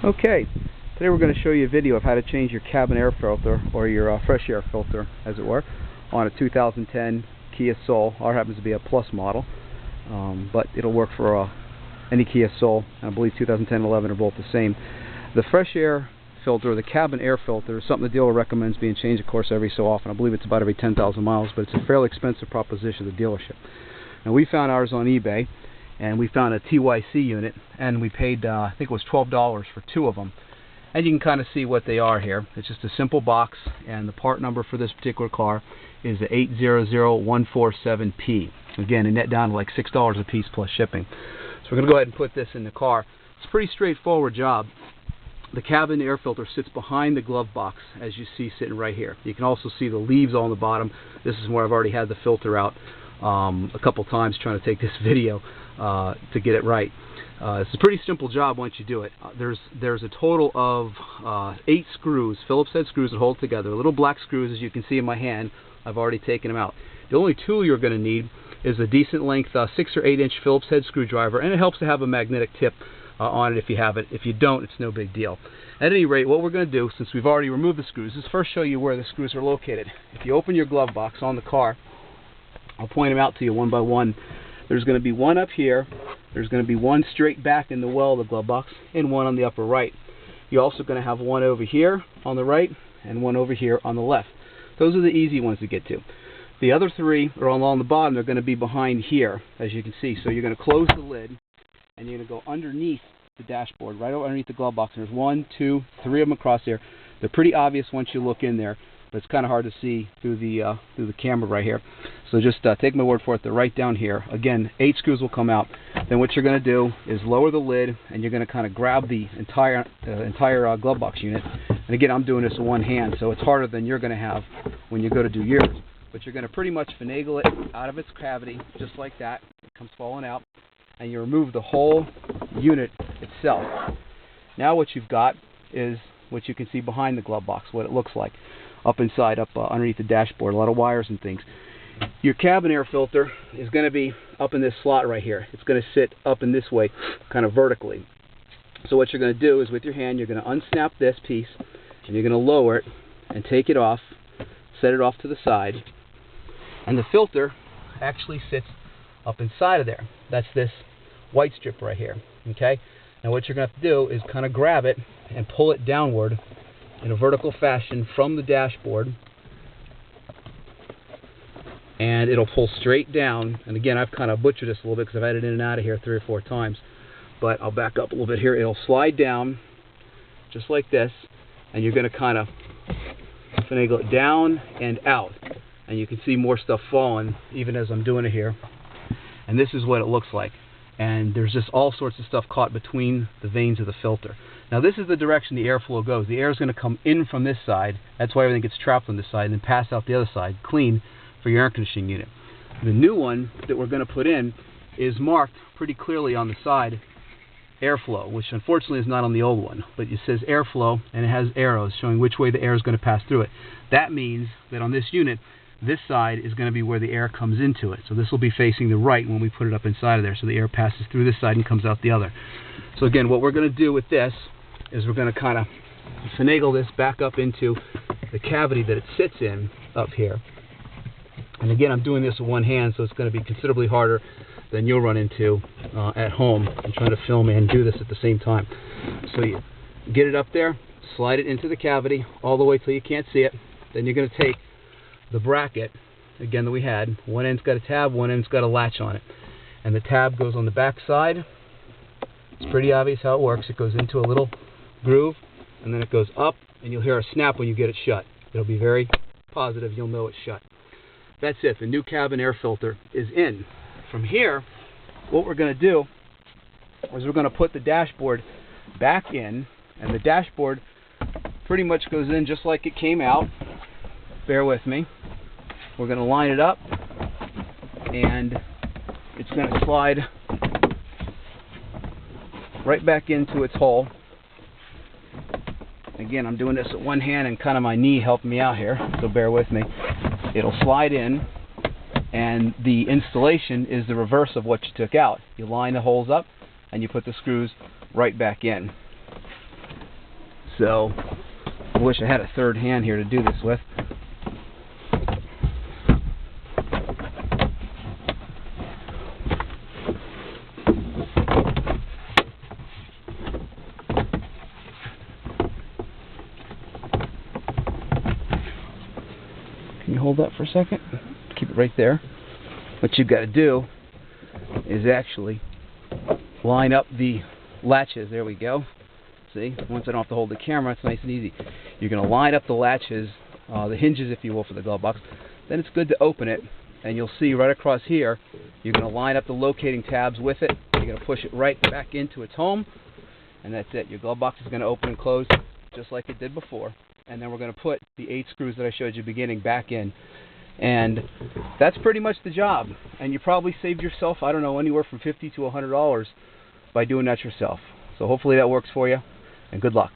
Okay, today we're going to show you a video of how to change your cabin air filter, or your fresh air filter as it were, on a 2010 Kia Soul. Ours happens to be a Plus model, but it'll work for any Kia Soul. I believe 2010 and 11 are both the same. The fresh air filter, or the cabin air filter, is something the dealer recommends being changed, of course, every so often. I believe it's about every 10,000 miles, but it's a fairly expensive proposition at the dealership. Now, we found ours on eBay, and we found a TYC unit, and we paid, I think it was $12 for two of them. And you can kind of see what they are here. It's just a simple box, and the part number for this particular car is the 800147P. Again, it net down to like $6 a piece plus shipping. So we're going to go ahead and put this in the car. It's a pretty straightforward job. The cabin air filter sits behind the glove box, as you see sitting right here. You can also see the leaves on the bottom. This is where I've already had the filter out a couple times trying to take this video to get it right. It's a pretty simple job once you do it. There's a total of 8 screws, Phillips head screws that hold together. Little black screws, as you can see in my hand. I've already taken them out. The only tool you're going to need is a decent length 6 or 8 inch Phillips head screwdriver, and it helps to have a magnetic tip on it if you have it. If you don't, it's no big deal. At any rate, what we're going to do, since we've already removed the screws, is first show you where the screws are located. If you open your glove box on the car, I'll point them out to you one by one. There's going to be one up here, there's going to be one straight back in the well of the glove box, and one on the upper right. You're also going to have one over here on the right, and one over here on the left. Those are the easy ones to get to. The other 3 are along the bottom. They're going to be behind here, as you can see. So you're going to close the lid, and you're going to go underneath the dashboard, right underneath the glove box. There's 1, 2, 3 of them across there. They're pretty obvious once you look in there, but it's kind of hard to see through the camera right here. So just take my word for it. They're right down here. Again, 8 screws will come out. Then what you're going to do is lower the lid, and you're going to kind of grab the entire glove box unit. And again, I'm doing this with one hand, so it's harder than you're going to have when you go to do yours. But you're going to pretty much finagle it out of its cavity, just like that. It comes falling out, and you remove the whole unit itself. Now what you've got is what you can see behind the glove box, what it looks like. Up inside, underneath the dashboard, a lot of wires and things. Your cabin air filter is going to be up in this slot right here. It's going to sit up in this way, kind of vertically. So what you're going to do is with your hand, you're going to unsnap this piece, and you're going to lower it and take it off, set it off to the side, and the filter actually sits up inside of there. That's this white strip right here. Okay? Now what you're going to have to do is kind of grab it and pull it downward in a vertical fashion from the dashboard, and it'll pull straight down. And again, I've kind of butchered this a little bit because I've had it in and out of here 3 or 4 times, but I'll back up a little bit here. It'll slide down just like this, and you're going to kind of finagle it down and out, and you can see more stuff falling even as I'm doing it here. And this is what it looks like. And there's just all sorts of stuff caught between the vanes of the filter. Now this is the direction the airflow goes. The air is going to come in from this side. That's why everything gets trapped on this side, and then pass out the other side, clean, for your air conditioning unit. The new one that we're going to put in is marked pretty clearly on the side, airflow, which unfortunately is not on the old one. But it says airflow, and it has arrows showing which way the air is going to pass through it. That means that on this unit, this side is going to be where the air comes into it. So this will be facing the right when we put it up inside of there. So the air passes through this side and comes out the other. So again, what we're going to do with this is we're going to kind of finagle this back up into the cavity that it sits in up here. And again, I'm doing this with one hand, so it's going to be considerably harder than you'll run into at home and trying to film and do this at the same time. So you get it up there, slide it into the cavity all the way till you can't see it. Then you're going to take the bracket, again, that we had. One end's got a tab, one end's got a latch on it. And the tab goes on the back side. It's pretty obvious how it works. It goes into a little groove, and then it goes up, and you'll hear a snap when you get it shut. It'll be very positive. You'll know it's shut. That's it. The new cabin air filter is in. From here, what we're going to do is we're going to put the dashboard back in, and the dashboard pretty much goes in just like it came out. Bear with me. We're going to line it up, and it's going to slide right back into its hole. Again, I'm doing this with one hand, and kind of my knee helped me out here, so bear with me. It'll slide in, and the installation is the reverse of what you took out. You line the holes up, and you put the screws right back in. So I wish I had a third hand here to do this with. Can you hold that for a second? Keep it right there. What you've got to do is actually line up the latches. There we go. See, once I don't have to hold the camera, it's nice and easy. You're going to line up the latches, the hinges, if you will, for the glove box. Then it's good to open it, and you'll see right across here, you're going to line up the locating tabs with it. You're going to push it right back into its home, and that's it. Your glove box is going to open and close just like it did before. And then we're going to put the 8 screws that I showed you at the beginning back in. And that's pretty much the job. And you probably saved yourself, I don't know, anywhere from $50 to $100 by doing that yourself. So hopefully that works for you, and good luck.